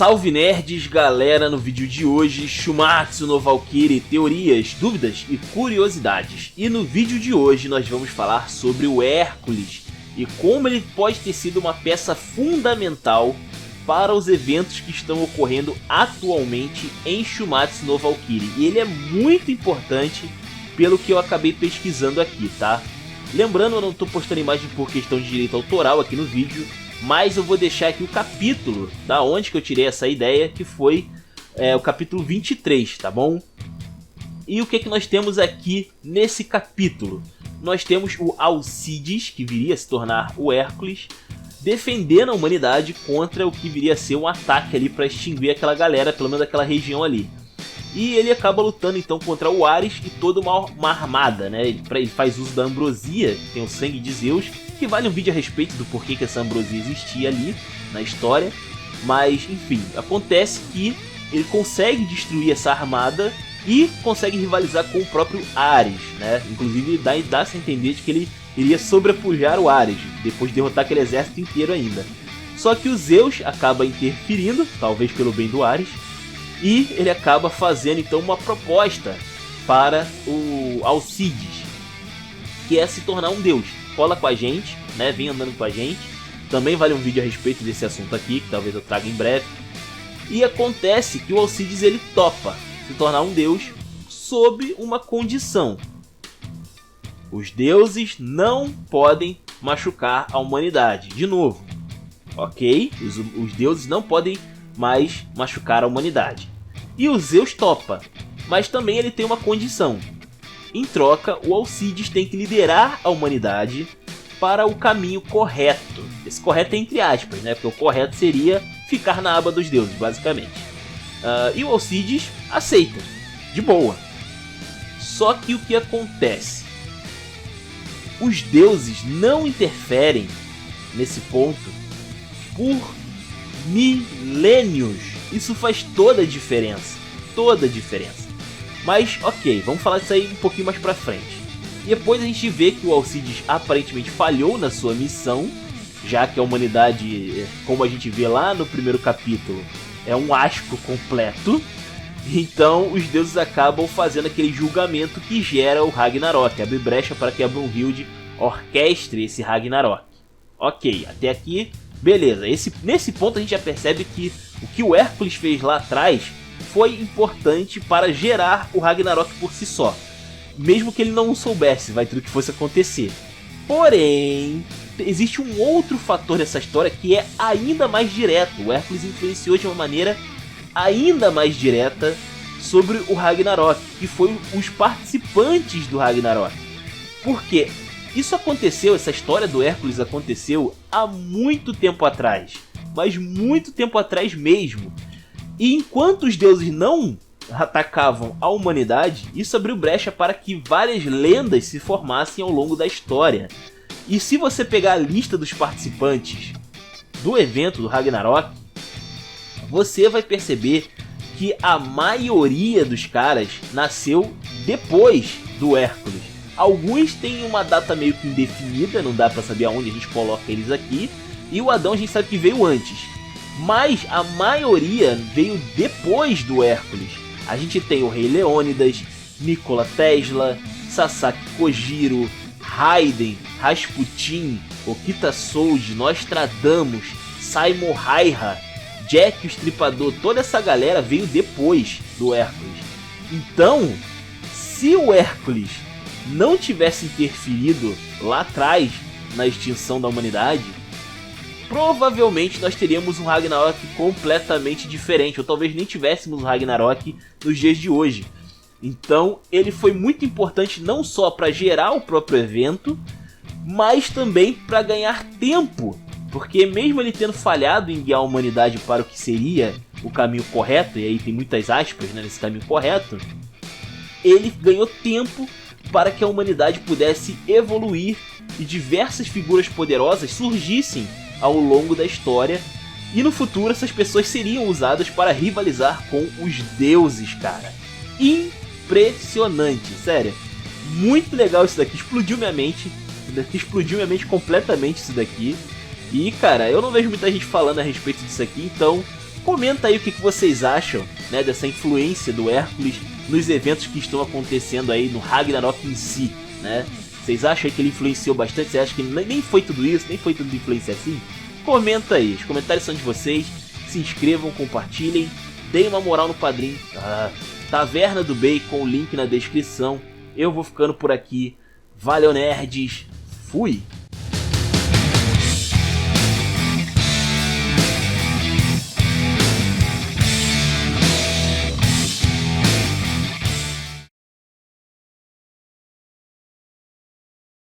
Salve nerds, galera! No vídeo de hoje, Shumatsu no Valkyrie, teorias, dúvidas e curiosidades. E no vídeo de hoje nós vamos falar sobre o Hércules e como ele pode ter sido uma peça fundamental para os eventos que estão ocorrendo atualmente em Shumatsu no Valkyrie. E ele é muito importante pelo que eu acabei pesquisando aqui, tá? Lembrando, eu não estou postando imagem por questão de direito autoral aqui no vídeo, mas eu vou deixar aqui o capítulo da onde que eu tirei essa ideia, que foi o capítulo 23, tá bom? E o que nós temos aqui nesse capítulo? Nós temos o Alcides, que viria a se tornar o Hércules, defendendo a humanidade contra o que viria a ser um ataque ali para extinguir aquela galera, pelo menos aquela região ali. E ele acaba lutando então contra o Ares e toda uma armada, né? Ele faz uso da ambrosia, que tem o sangue de Zeus, que vale um vídeo a respeito do porquê que essa ambrosia existia ali na história. Mas enfim, acontece que ele consegue destruir essa armada e consegue rivalizar com o próprio Ares, né? Inclusive dá-se a entender de que ele iria sobrepujar o Ares, depois de derrotar aquele exército inteiro ainda. Só que o Zeus acaba interferindo, talvez pelo bem do Ares, e ele acaba fazendo então uma proposta para o Alcides, que é se tornar um deus. Cola com a gente, né? Vem andando com a gente. Também vale um vídeo a respeito desse assunto aqui, que talvez eu traga em breve. E acontece que o Alcides ele topa se tornar um deus sob uma condição: os deuses não podem machucar a humanidade. De novo, ok? Os deuses não podem mais machucar a humanidade. E o Zeus topa, mas também ele tem uma condição. Em troca, o Alcides tem que liderar a humanidade para o caminho correto. Esse correto é entre aspas, né? Porque o correto seria ficar na aba dos deuses, basicamente. E o Alcides aceita, de boa. Só que o que acontece? Os deuses não interferem nesse ponto por milênios. Isso faz toda a diferença. Toda a diferença. Mas ok, vamos falar disso aí um pouquinho mais pra frente. E depois a gente vê que o Alcides aparentemente falhou na sua missão, já que a humanidade, como a gente vê lá no primeiro capítulo, é um asco completo. Então os deuses acabam fazendo aquele julgamento que gera o Ragnarok, abre brecha para que a Brunhilde orquestre esse Ragnarok. Ok, até aqui beleza. Nesse ponto a gente já percebe que o que o Hércules fez lá atrás foi importante para gerar o Ragnarok por si só, mesmo que ele não soubesse, vai tudo que fosse acontecer. Porém, existe um outro fator nessa história que é ainda mais direto. O Hércules influenciou de uma maneira ainda mais direta sobre o Ragnarok, que foi os participantes do Ragnarok. Por quê? Isso aconteceu, essa história do Hércules aconteceu há muito tempo atrás, mas muito tempo atrás mesmo. E enquanto os deuses não atacavam a humanidade, isso abriu brecha para que várias lendas se formassem ao longo da história. E se você pegar a lista dos participantes do evento do Ragnarok, você vai perceber que a maioria dos caras nasceu depois do Hércules. Alguns têm uma data meio que indefinida, não dá pra saber aonde a gente coloca eles aqui. E o Adão a gente sabe que veio antes. Mas a maioria veio depois do Hércules. A gente tem o Rei Leônidas, Nikola Tesla, Sasaki Kojiro, Raiden, Rasputin, Okita Souji, Nostradamus, Simon Raiha, Jack o Estripador. Toda essa galera veio depois do Hércules. Então, se o Hércules não tivesse interferido lá atrás na extinção da humanidade, provavelmente nós teríamos um Ragnarok completamente diferente, ou talvez nem tivéssemos um Ragnarok nos dias de hoje. Então ele foi muito importante não só para gerar o próprio evento, mas também para ganhar tempo, porque mesmo ele tendo falhado em guiar a humanidade para o que seria o caminho correto, e aí tem muitas aspas, né, nesse caminho correto, ele ganhou tempo para que a humanidade pudesse evoluir e diversas figuras poderosas surgissem ao longo da história. E no futuro essas pessoas seriam usadas para rivalizar com os deuses, cara. Impressionante, sério. Muito legal isso daqui, explodiu minha mente. Explodiu minha mente completamente isso daqui. E cara, eu não vejo muita gente falando a respeito disso aqui, então Comenta aí o que vocês acham, né, dessa influência do Hércules nos eventos que estão acontecendo aí no Ragnarok em si, né? Vocês acham que ele influenciou bastante? Você acha que nem foi tudo isso, nem foi tudo influência assim? Comenta aí, os comentários são de vocês. Se inscrevam, compartilhem, deem uma moral no Padrim. Taverna do Bacon, link na descrição. Eu vou ficando por aqui. Valeu, nerds. Fui!